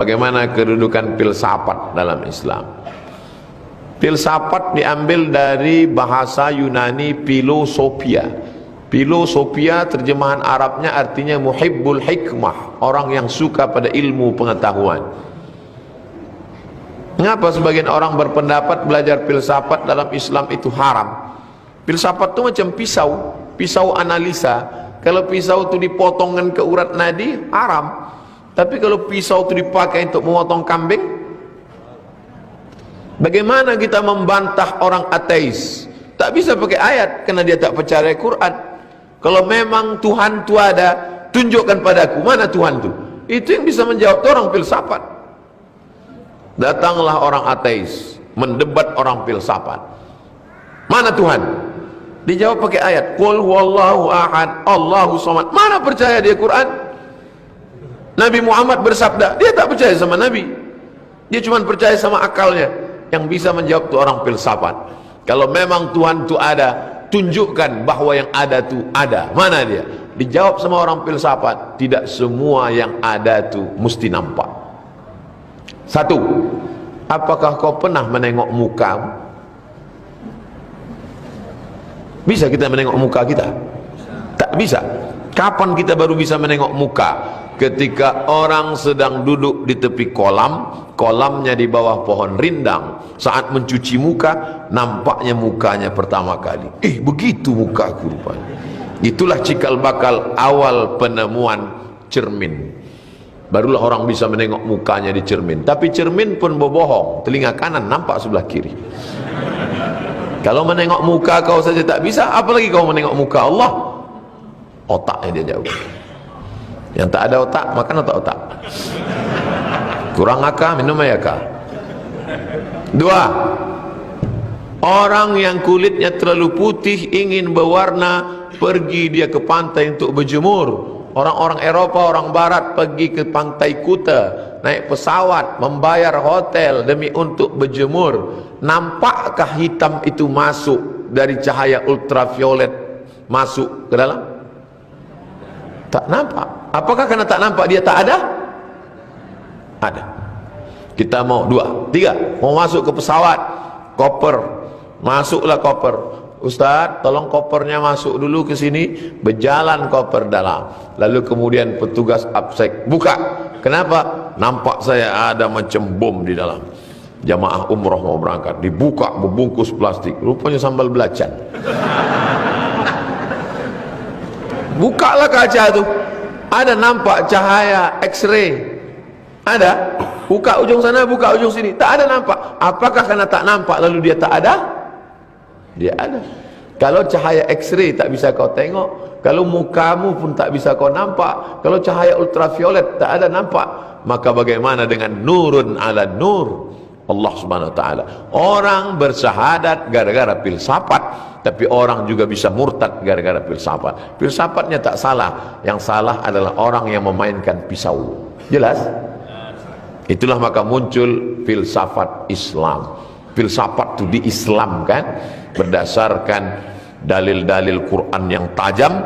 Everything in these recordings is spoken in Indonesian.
Bagaimana kedudukan filsafat dalam Islam? Filsafat diambil dari bahasa Yunani filosofia. Filosofia terjemahan Arabnya artinya muhibbul hikmah, orang yang suka pada ilmu pengetahuan. Mengapa sebagian orang berpendapat belajar filsafat dalam Islam itu haram? Filsafat itu macam pisau analisa. Kalau pisau itu dipotongkan ke urat nadi, haram. Tapi kalau pisau itu dipakai untuk memotong kambing, bagaimana kita membantah orang ateis? Tak bisa pakai ayat karena dia tak percaya Quran. Kalau memang Tuhan itu ada, tunjukkan padaku mana Tuhan itu. Itu yang bisa menjawab orang filsafat. Datanglah orang ateis mendebat orang filsafat. Mana Tuhan? Dijawab pakai ayat. Qul huwallahu ahad, Allahu samad. Mana percaya dia Quran? Nabi Muhammad bersabda, dia tak percaya sama Nabi. Dia cuma percaya sama akalnya. Yang bisa menjawab itu orang filsafat. Kalau memang Tuhan itu ada, tunjukkan bahwa yang ada itu ada. Mana dia? Dijawab sama orang filsafat, tidak semua yang ada itu mesti nampak. Satu, apakah kau pernah menengok mukamu? Bisa kita menengok muka kita? Tak bisa. Kapan kita baru bisa menengok muka? Ketika orang sedang duduk di tepi kolam, kolamnya di bawah pohon rindang. Saat mencuci muka, nampaknya mukanya pertama kali. Begitu mukaku rupanya. Itulah cikal bakal awal penemuan cermin. Barulah orang bisa menengok mukanya di cermin. Tapi cermin pun berbohong. Telinga kanan nampak sebelah kiri. Kalau menengok muka kau saja tak bisa, apalagi kau menengok muka Allah. Otaknya dia jauh. Yang tak ada otak, makan otak-otak. Kurang akal, minum ayaka. Dua, orang yang kulitnya terlalu putih ingin berwarna, pergi dia ke pantai untuk berjemur. Orang-orang Eropa, orang Barat pergi ke pantai Kuta, naik pesawat, membayar hotel demi untuk berjemur. Nampakkah hitam itu masuk dari cahaya ultraviolet masuk ke dalam? Tak nampak. Apakah karena tak nampak dia tak ada? Ada. Kita mau dua, tiga, mau masuk ke pesawat, koper, masuklah koper. Ustaz, tolong kopernya masuk dulu ke sini, berjalan koper dalam. Lalu kemudian petugas absek buka. Kenapa? Nampak saya ada macam bom di dalam. Jamaah umroh mau berangkat, dibuka berbungkus plastik, rupanya sambal belacan. Bukalah kaca tu, ada nampak cahaya X-ray. Ada, buka ujung sana, buka ujung sini, tak ada nampak. Apakah karena tak nampak lalu dia tak ada? Dia ada. Kalau cahaya X-ray tak bisa kau tengok, kalau mukamu pun tak bisa kau nampak, kalau cahaya ultraviolet tak ada nampak, maka bagaimana dengan nurun ala nur? Allah subhanahu wa ta'ala. Orang bersyahadat gara-gara filsafat, tapi orang juga bisa murtad gara-gara filsafat. Filsafatnya tak salah, yang salah adalah orang yang memainkan pisau. Jelas? Itulah maka muncul filsafat Islam. Filsafat itu diislamkan berdasarkan dalil-dalil Quran yang tajam.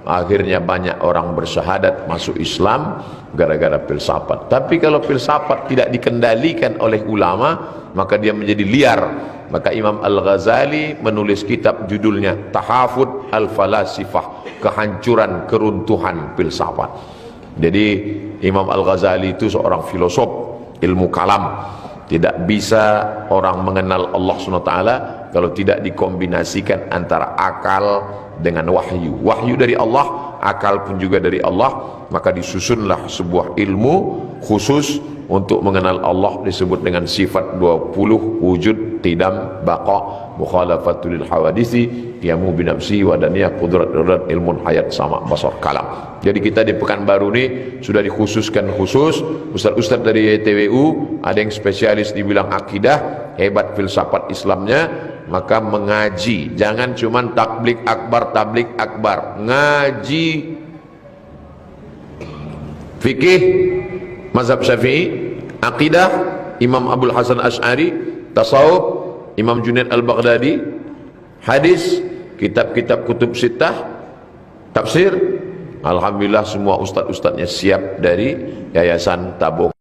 Akhirnya banyak orang bersyahadat masuk Islam gara-gara filsafat. Tapi kalau filsafat tidak dikendalikan oleh ulama, maka dia menjadi liar. Maka Imam Al-Ghazali menulis kitab judulnya Tahafud Al-Falasifah, kehancuran keruntuhan filsafat. Jadi Imam Al-Ghazali itu seorang filosof ilmu kalam. Tidak bisa orang mengenal Allah SWT kalau tidak dikombinasikan antara akal dengan wahyu. Wahyu dari Allah, akal pun juga dari Allah. Maka disusunlah sebuah ilmu khusus untuk mengenal Allah, disebut dengan sifat 20, wujud, qidam, baqa, mukhalafatul hawadisi, qiyamu binafsi, wadaniyah, qudrat, ilmun, hayat, sama, basar, kalam. Jadi kita di Pekanbaru ini sudah dikhususkan khusus ustaz-ustaz dari YTWU, ada yang spesialis di bidang akidah, hebat filsafat Islamnya, maka mengaji. Jangan cuman tablik akbar, ngaji fikih mazhab Syafi'i, akidah Imam Abdul Hasan Asy'ari, tasawuf Imam Junaid Al-Baghdadi, hadis, kitab-kitab kutub sittah, tafsir. Alhamdulillah semua ustaz-ustaznya siap dari Yayasan Tabung.